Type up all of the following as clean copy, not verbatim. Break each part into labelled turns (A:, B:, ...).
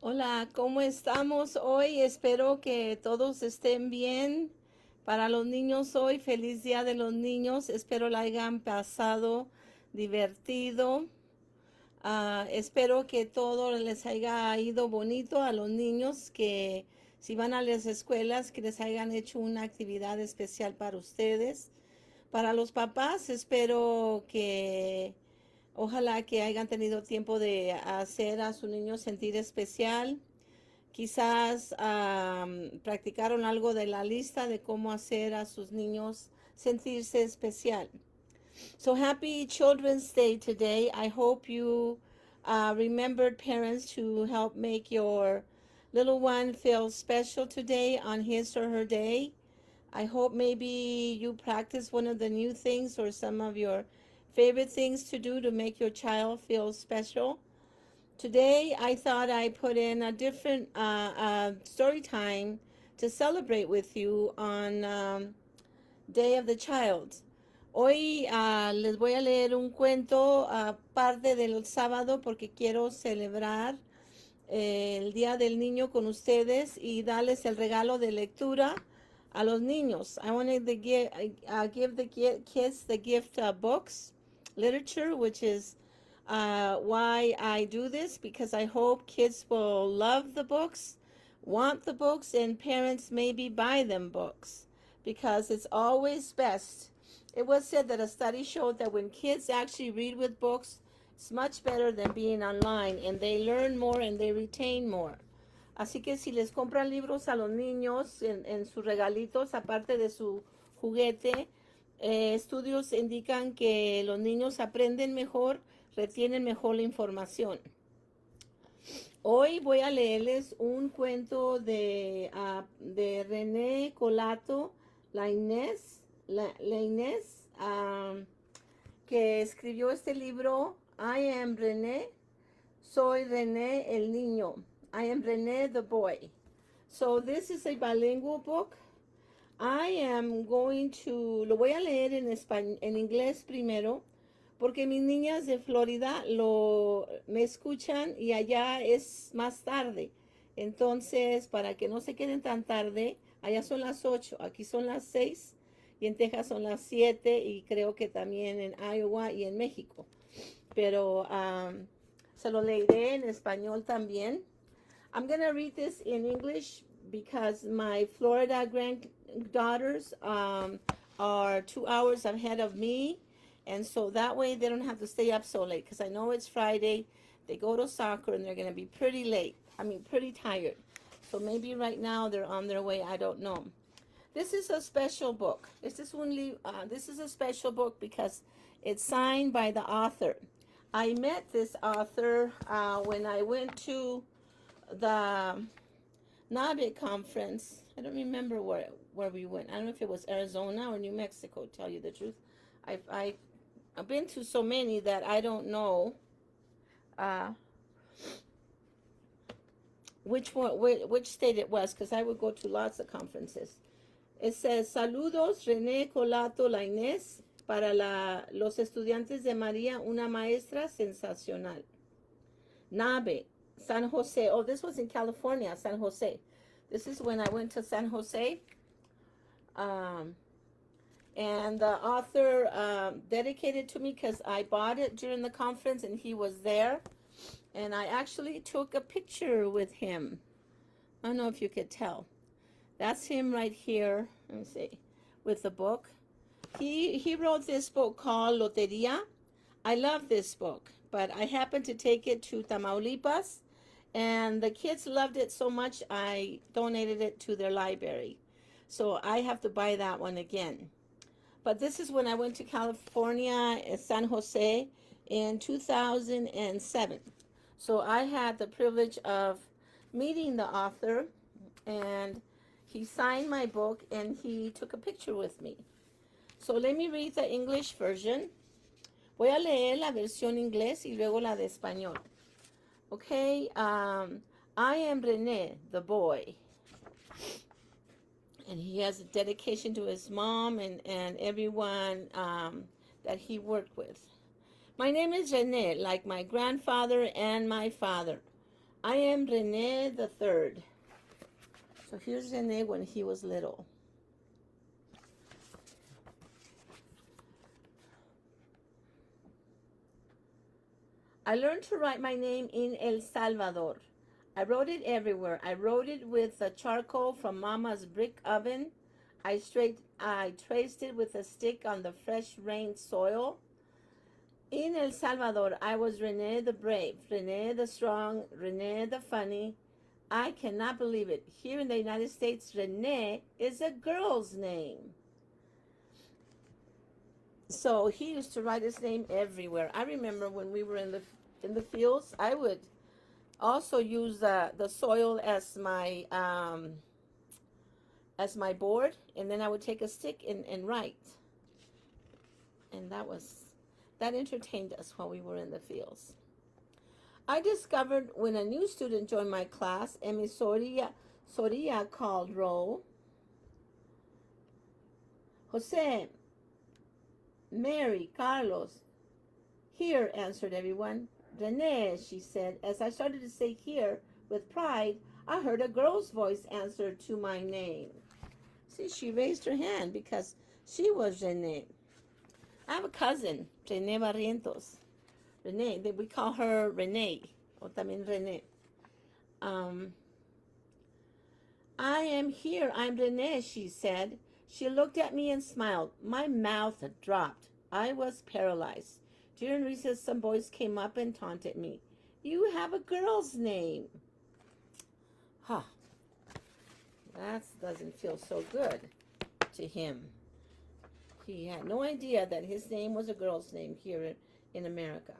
A: Hola, ¿cómo estamos hoy? Espero que todos estén bien. Para los niños hoy, feliz Día de los Niños. Espero la hayan pasado divertido. Espero que todo les haya ido bonito a los niños, que si van a las escuelas, que les hayan hecho una actividad especial para ustedes. Para los papás, espero que ojalá que hayan tenido tiempo de hacer a su niño sentir especial. Quizás practicaron algo de la lista de cómo hacer a sus niños sentirse especial. So happy Children's Day today. I hope you remembered, parents, to help make your little one feel special today on his or her day. I hope maybe you practice one of the new things or some of your favorite things to do to make your child feel special. Today, I thought I put in a different story time to celebrate with you on Day of the Child. Hoy les voy a leer un cuento parte del sábado porque quiero celebrar el Día del Niño con ustedes y darles el regalo de lectura a los niños. I wanted to give the kids the gift of books, literature, which is why I do this, because I hope kids will love the books, want the books, and parents maybe buy them books, because it's always best. It was said that a study showed that when kids actually read with books, it's much better than being online, and they learn more and they retain more. Así que si les compran libros a los niños en sus regalitos, aparte de su juguete, estudios indican que los niños aprenden mejor, retienen mejor la información. Hoy voy a leerles un cuento de René Colato, la Inés, que escribió este libro, I Am René, Soy René el Niño. I Am René the Boy. So this is a bilingual book. I am going to, lo voy a leer en inglés primero, porque mis niñas de Florida me escuchan y allá es más tarde. Entonces, para que no se queden tan tarde, allá son las 8, aquí son las 6 y en Texas son las 7 y creo que también en Iowa y en México. Pero se lo leeré en español también. I'm going to read this in English because my Florida granddaughters are 2 hours ahead of me. And so that way they don't have to stay up so late, because I know it's Friday. They go to soccer and they're going to be pretty late. Pretty tired. So maybe right now they're on their way. I don't know. This is a special book. This is a special book because it's signed by the author. I met this author when I went to the NABE conference. I don't remember where we went. I don't know if it was Arizona or New Mexico, to tell you the truth. I've been to so many that I don't know which state it was, because I would go to lots of conferences. It says, Saludos, René Colato La Inés, para los estudiantes de María, una maestra sensacional. NABE, San Jose. Oh, this was in California, San Jose. This is when I went to San Jose. And the author dedicated to me because I bought it during the conference and he was there. And I actually took a picture with him. I don't know if you could tell. That's him right here. Let me see. With the book. He wrote this book called Loteria. I love this book, but I happened to take it to Tamaulipas, and the kids loved it so much I donated it to their library. So I have to buy that one again. But this is when I went to California, San Jose, in 2007. So I had the privilege of meeting the author, and he signed my book and he took a picture with me. So let me read the English version. Voy a leer la versión inglés y luego la de español. Okay, I am René, the boy. And he has a dedication to his mom and everyone that he worked with. My name is René, like my grandfather and my father. I am René the third. So here's René when he was little. I learned to write my name in El Salvador. I wrote it everywhere. I wrote it with the charcoal from Mama's brick oven. I traced it with a stick on the fresh rained soil. In El Salvador, I was René the brave, René the strong, René the funny. I cannot believe it. Here in the United States, René is a girl's name. So he used to write his name everywhere. I remember when we were in the fields, I would also use the soil as my board, and then I would take a stick and write. And that entertained us while we were in the fields. I discovered when a new student joined my class, Emi Soria called roll. Jose, Mary, Carlos. Here, answered everyone. René, she said. As I started to say here with pride, I heard a girl's voice answer to my name. See, she raised her hand because she was René. I have a cousin, René Barrientos. René, we call her René, or también René. I am here, I'm René, she said. She looked at me and smiled. My mouth had dropped. I was paralyzed. During recess, some boys came up and taunted me. You have a girl's name. Huh. That doesn't feel so good to him. He had no idea that his name was a girl's name here in America.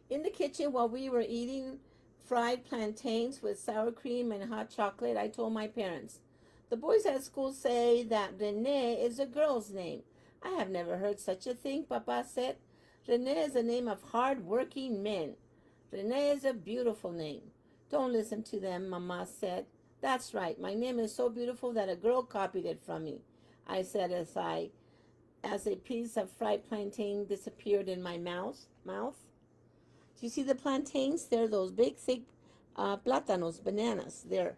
A: In the kitchen while we were eating fried plantains with sour cream and hot chocolate, I told my parents, the boys at school say that René is a girl's name. I have never heard such a thing, Papa said. René is a name of hard-working men. René is a beautiful name. Don't listen to them, Mama said. That's right, my name is so beautiful that a girl copied it from me, I said as a piece of fried plantain disappeared in my mouth. Do you see the plantains? They're those big, thick plátanos, bananas. They're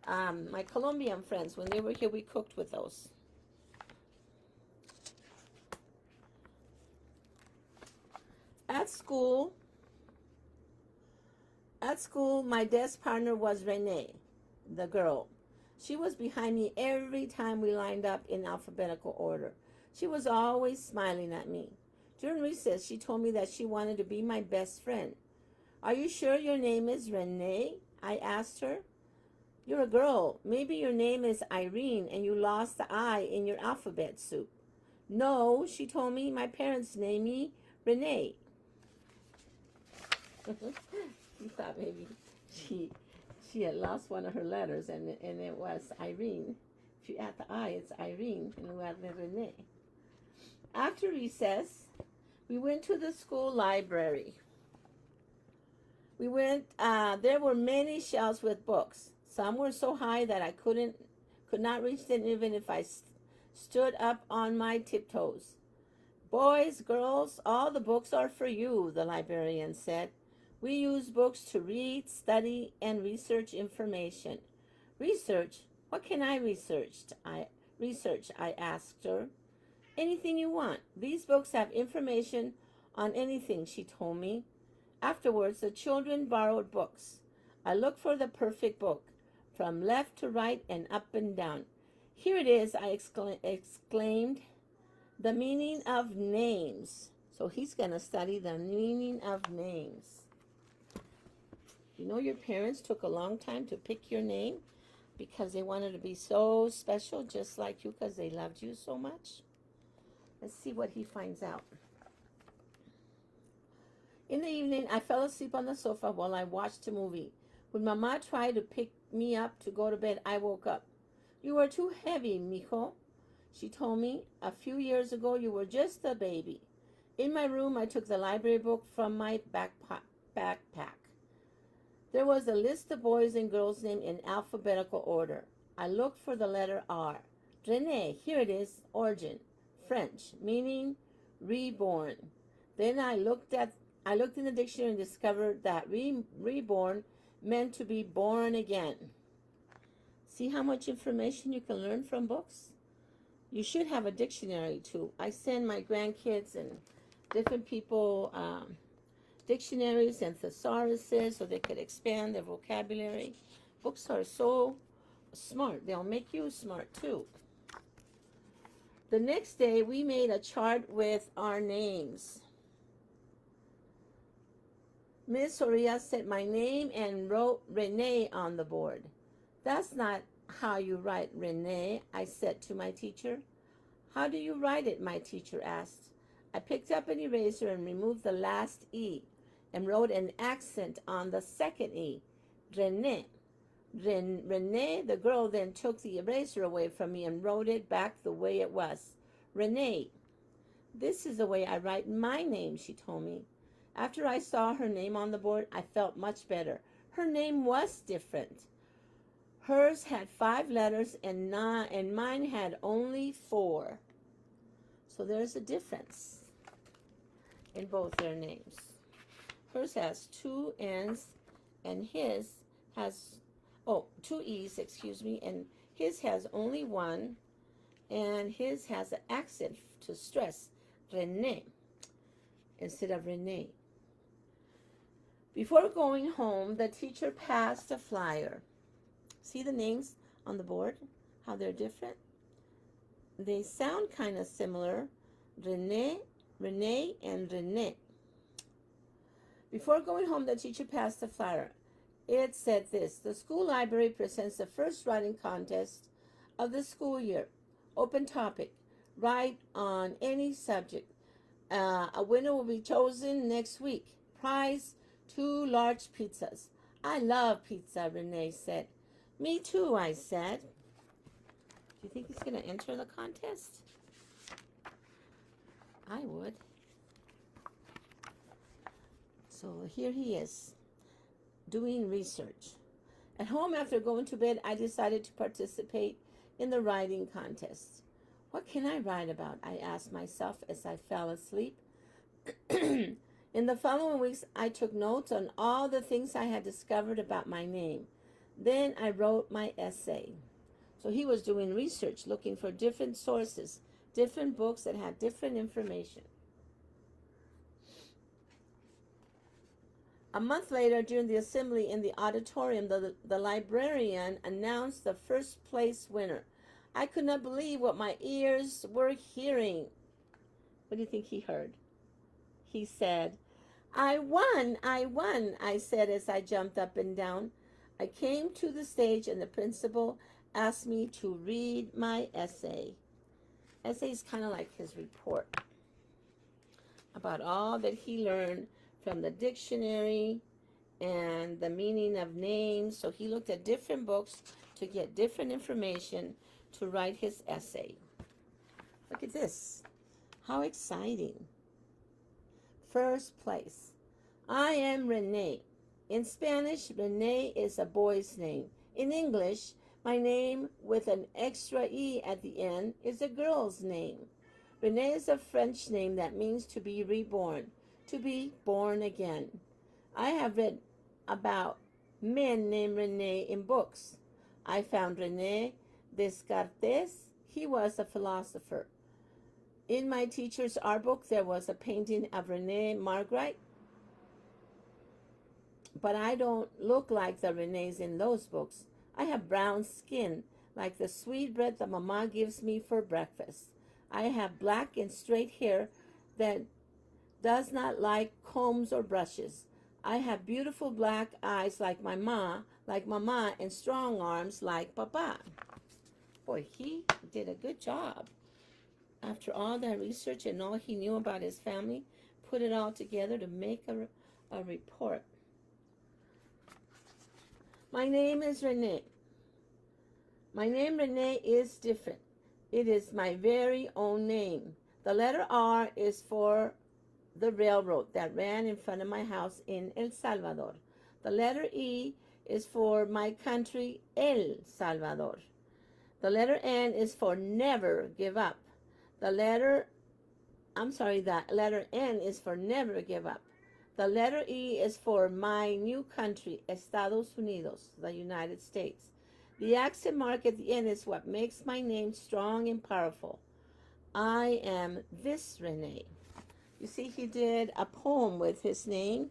A: my Colombian friends, when they were here, we cooked with those. At school, my desk partner was René, the girl. She was behind me every time we lined up in alphabetical order. She was always smiling at me. During recess, she told me that she wanted to be my best friend. Are you sure your name is René? I asked her. You're a girl. Maybe your name is Irene and you lost the I in your alphabet soup. No, she told me, my parents named me René. She thought maybe she had lost one of her letters and it was Irene. If you add the I, it's Irene, and we add the René. After recess, we went to the school library. There were many shelves with books. Some were so high that I could not reach them even if I stood up on my tiptoes. Boys, girls, all the books are for you, the librarian said. We use books to read, study, and research information. Research? What can I research? I asked her. Anything you want. These books have information on anything, she told me. Afterwards, the children borrowed books. I looked for the perfect book, from left to right and up and down. Here it is, I exclaimed. The meaning of names. So he's going to study the meaning of names. You know your parents took a long time to pick your name because they wanted to be so special, just like you, because they loved you so much? Let's see what he finds out. In the evening, I fell asleep on the sofa while I watched a movie. When Mama tried to pick me up to go to bed, I woke up. You are too heavy, mijo, she told me. A few years ago, you were just a baby. In my room, I took the library book from my backpack. There was a list of boys and girls named in alphabetical order. I looked for the letter R. René, here it is, origin, French, meaning reborn. Then I looked in the dictionary and discovered that reborn meant to be born again. See how much information you can learn from books? You should have a dictionary too. I send my grandkids and different people dictionaries and thesauruses so they could expand their vocabulary. Books are so smart. They'll make you smart too. The next day, we made a chart with our names. Miss Soria said my name and wrote René on the board. That's not how you write René, I said to my teacher. How do you write it? My teacher asked. I picked up an eraser and removed the last E and wrote an accent on the second E, René. René, the girl then took the eraser away from me and wrote it back the way it was. René. This is the way I write my name, she told me. After I saw her name on the board, I felt much better. Her name was different. Hers had 5 letters and mine had only 4. So there's a difference in both their names. Hers has 2 N's and his has, 2 E's, and his has only 1, and his has an accent to stress, René, instead of René. Before going home, the teacher passed a flyer. See the names on the board, how they're different? They sound kind of similar, René, and René. Before going home, the teacher passed a flyer. It said this: the school library presents the first writing contest of the school year. Open topic, write on any subject. A winner will be chosen next week. Prize, 2 large pizzas. I love pizza, René said. Me too, I said. Do you think he's going to enter the contest? I would. So here he is, doing research. At home, after going to bed, I decided to participate in the writing contest. What can I write about? I asked myself as I fell asleep. In the following weeks, I took notes on all the things I had discovered about my name. Then I wrote my essay. So he was doing research, looking for different sources, different books that had different information. A month later, during the assembly in the auditorium, the librarian announced the first place winner. I could not believe what my ears were hearing. What do you think he heard? He said, I won, I said as I jumped up and down. I came to the stage and the principal asked me to read my essay. Essay is kind of like his report about all that he learned from the dictionary and the meaning of names. So he looked at different books to get different information to write his essay. Look at this. How exciting. First place. I am René. In Spanish, René is a boy's name. In English, my name with an extra E at the end is a girl's name. René is a French name that means to be reborn, to be born again. I have read about men named René in books. I found René Descartes. He was a philosopher. In my teacher's art book, there was a painting of René Magritte, but I don't look like the Renés in those books. I have brown skin, like the sweet bread that Mama gives me for breakfast. I have black and straight hair that does not like combs or brushes. I have beautiful black eyes like Mama, and strong arms like Papa. Boy, he did a good job. After all that research and all he knew about his family, put it all together to make a report. My name is René. My name René is different. It is my very own name. The letter R is for the railroad that ran in front of my house in El Salvador. The letter E is for my country, El Salvador. The letter N is for never give up. The letter I'm sorry, that letter N is for never give up. The letter E is for my new country, Estados Unidos, the United States. The accent mark at the end is what makes my name strong and powerful. I am this René. You see, he did a poem with his name,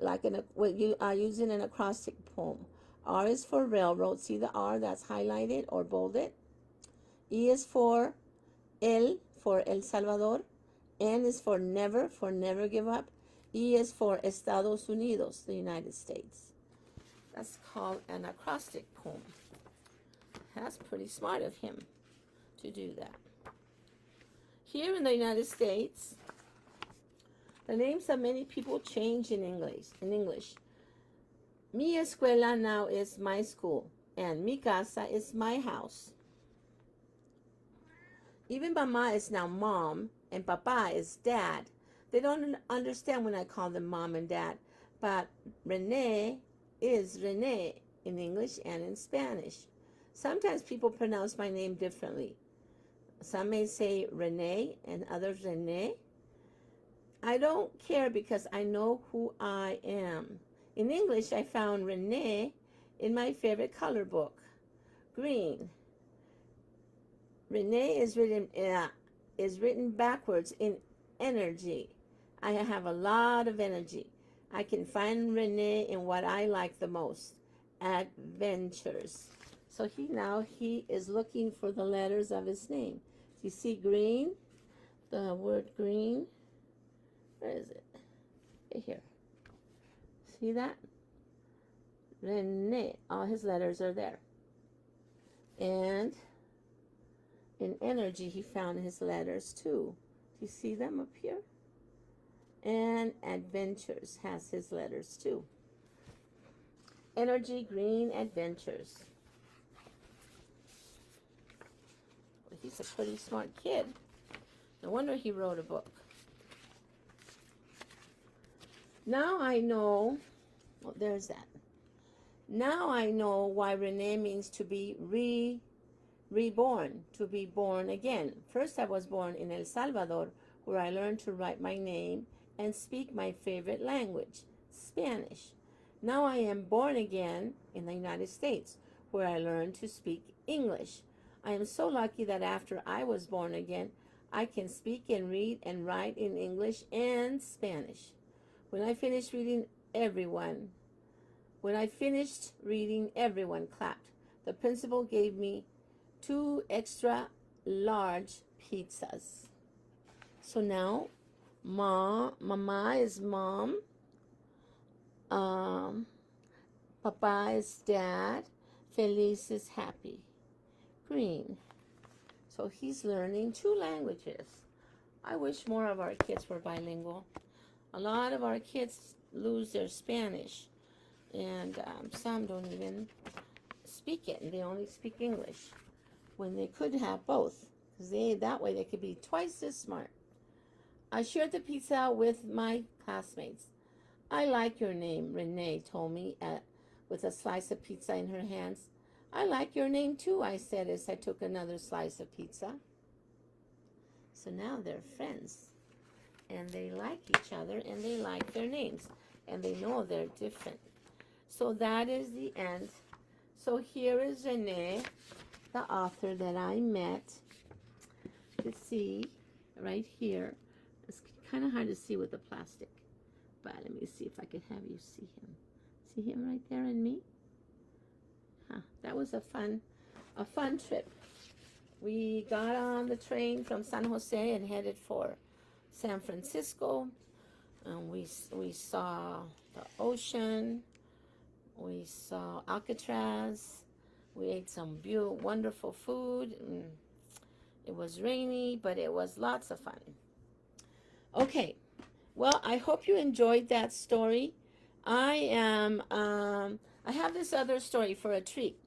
A: like what you are using an acrostic poem. R is for railroad. See the R that's highlighted or bolded? E is for El Salvador. N is for never give up. E is for Estados Unidos, the United States. That's called an acrostic poem. That's pretty smart of him to do that. Here in the United States, the names of many people change in English. Mi escuela now is my school, and mi casa is my house. Even mama is now mom, and papa is dad. They don't understand when I call them mom and dad, but René is René in English and in Spanish. Sometimes people pronounce my name differently. Some may say René and others René. I don't care because I know who I am. In English, I found René in my favorite color book, green. René is written backwards in energy. I have a lot of energy. I can find René in what I like the most, adventures. So he is looking for the letters of his name. You see green, the word green. Where is it? Right here. See that? René. All his letters are there. And in energy, he found his letters too. Do you see them up here? And adventures has his letters too. Energy, green, adventures. Well, he's a pretty smart kid. No wonder he wrote a book. Now I know, well, there's that. Now I know why René means to be reborn, to be born again. First, I was born in El Salvador, where I learned to write my name and speak my favorite language, Spanish. Now I am born again in the United States, where I learned to speak English. I am so lucky that after I was born again, I can speak and read and write in English and Spanish. When I finished reading, everyone clapped. The principal gave me 2 extra large pizzas. So now, mama is mom, papa is dad, Feliz is happy, green. So he's learning 2 languages. I wish more of our kids were bilingual. A lot of our kids lose their Spanish, and some don't even speak it, and they only speak English, when they could have both, because that way they could be twice as smart. I shared the pizza with my classmates. I like your name, René told me with a slice of pizza in her hands. I like your name too, I said as I took another slice of pizza. So now they're friends. And they like each other, and they like their names, and they know they're different. So that is the end. So here is René, the author that I met. You see right here. It's kind of hard to see with the plastic, but let me see if I can have you see him. See him right there and me? That was a fun trip. We got on the train from San Jose and headed for San Francisco, and we saw the ocean, we saw Alcatraz, we ate some wonderful food, and it was rainy, but it was lots of fun. Okay, well, I hope you enjoyed that story. I have this other story for a treat.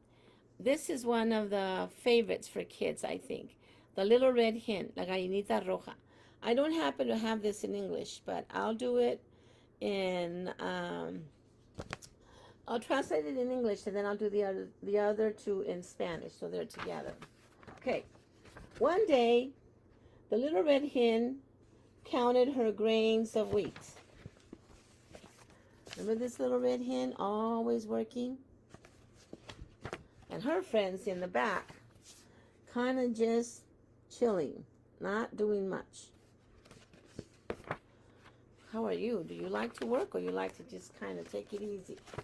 A: This is one of the favorites for kids, I think. The Little Red Hen, La Gallinita Roja. I don't happen to have this in English, but I'll do it in, I'll translate it in English, and then I'll do the other 2 in Spanish, so they're together. Okay. One day, the little red hen counted her grains of wheat. Remember this little red hen always working? And her friends in the back kind of just chilling, not doing much. How are you? Do you like to work or you like to just kind of take it easy? I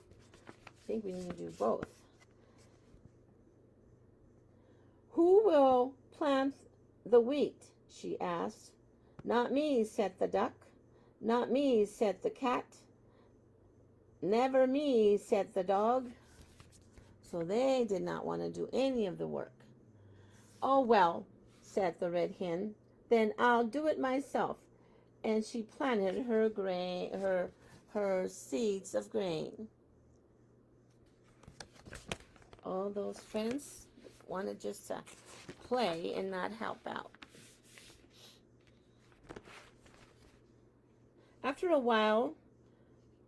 A: think we need to do both. Who will plant the wheat? She asked. Not me, said the duck. Not me, said the cat. Never me, said the dog. So they did not want to do any of the work. Oh, well, said the red hen, then I'll do it myself. And she planted her grain, her seeds of grain. All those friends wanted just to play and not help out. After a while,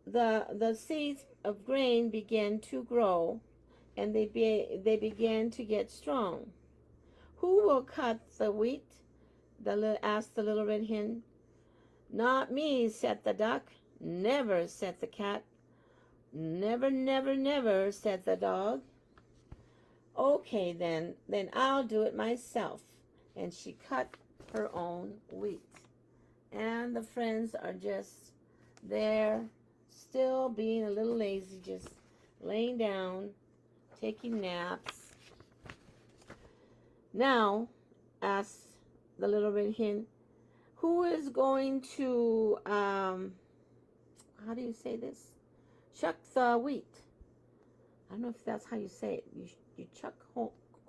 A: the seeds of grain began to grow, and they began to get strong. Who will cut the wheat? Asked the little red hen. Not me, said the duck. Never, said the cat. Never, never, never, said the dog. Okay, then I'll do it myself. And she cut her own wheat. And the friends are just there, still being a little lazy, just laying down, taking naps. Now, asked the little red hen, who is going to, how do you say this? Chuck the wheat. I don't know if that's how you say it. You chuck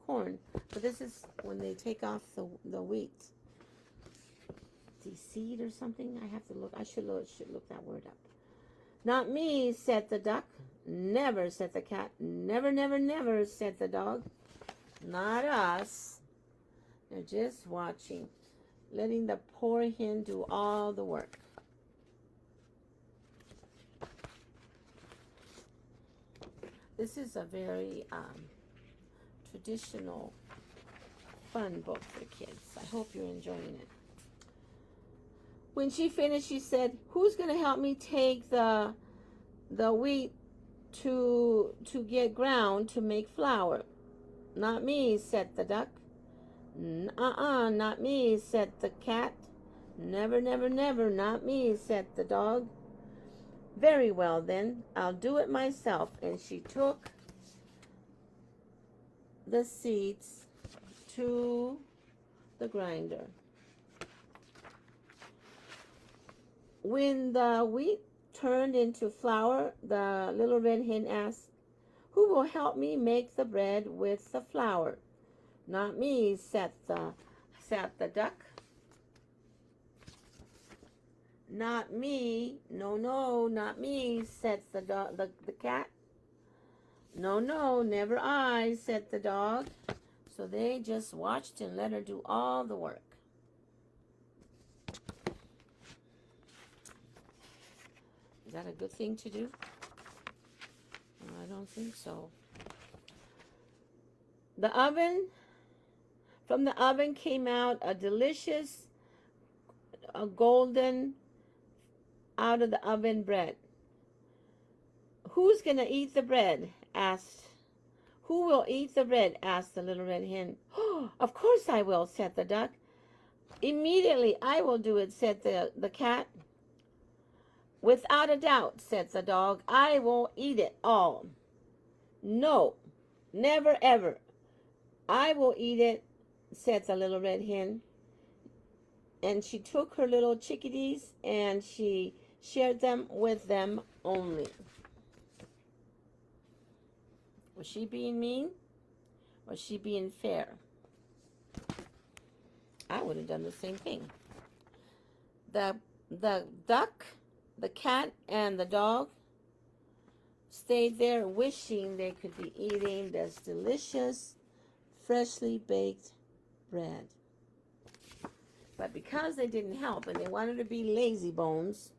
A: corn, but this is when they take off the wheat. Seed or something? I have to look. I should look that word up. Not me, said the duck. Never, said the cat. Never, never, never, said the dog. Not us. They're just watching, letting the poor hen do all the work. This is a very traditional, fun book for kids. I hope you're enjoying it. When she finished, she said, who's going to help me take the wheat to get ground to make flour? Not me, said the duck. Not me, said the cat. Never, never, never, not me, said the dog. Very well, then, I'll do it myself. And she took the seeds to the grinder. When the wheat turned into flour, the little red hen asked, who will help me make the bread with the flour? Not me, said the duck. Not me, no, not me, said the cat. No, never I, said the dog. So they just watched and let her do all the work. Is that a good thing to do? I don't think so. From the oven came out a delicious, golden, out of the oven bread. Who's going to eat the bread? Who will eat the bread? Asked the little red hen. Oh, of course I will, said the duck. Immediately I will do it, said the cat. Without a doubt, said the dog, I will eat it all. No, never ever. I will eat it, said the little red hen. And she took her little chickadees and she shared them with them only. Was she being mean? Was she being fair? I would have done the same thing. The duck, the cat, and the dog stayed there wishing they could be eating this delicious, freshly baked bread. But because they didn't help and they wanted to be lazy bones,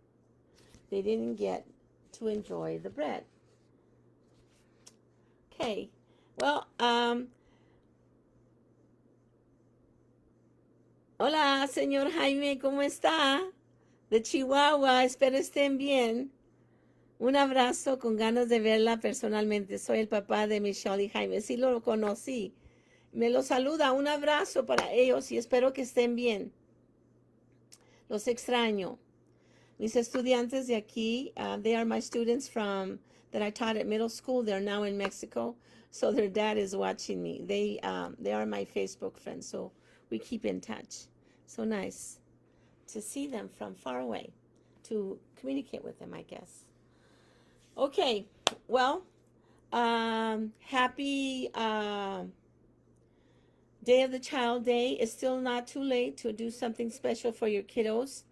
A: they didn't get to enjoy the bread. Okay, well, Hola, señor Jaime, ¿cómo está? De Chihuahua, espero estén bien. Un abrazo con ganas de verla personalmente. Soy el papá de Michelle y Jaime. Sí lo conocí. Me lo saluda. Un abrazo para ellos y espero que estén bien. Los extraño. Mis estudiantes de aquí, they are my students from that I taught at middle school. They're now in Mexico, so their dad is watching me. They are my Facebook friends, so we keep in touch. So nice to see them from far away, to communicate with them, I guess. Okay, well, happy Day of the Child Day. It's still not too late to do something special for your kiddos.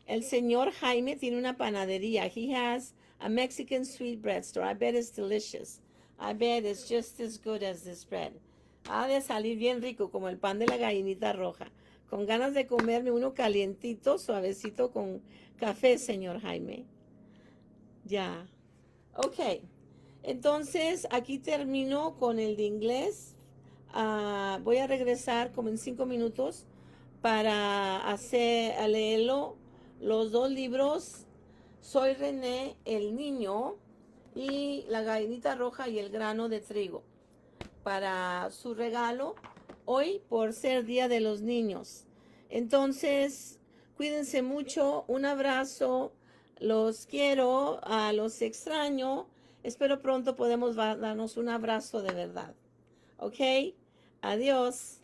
A: El señor Jaime tiene una panadería. He has a Mexican sweet bread store. I bet it's delicious. I bet it's just as good as this bread. Ha de salir bien rico como el pan de la gallinita roja. Con ganas de comerme uno calientito, suavecito con café, señor Jaime. Ya. Ok. Entonces, aquí termino con el de inglés. Voy a regresar como en 5 minutos para a leerlo los dos libros. Soy René, el niño, y la gallinita roja y el grano de trigo, para su regalo hoy por ser Día de los Niños. Entonces, cuídense mucho, un abrazo, los quiero, los extraño. Espero pronto podemos darnos un abrazo de verdad. ¿Ok? Adiós.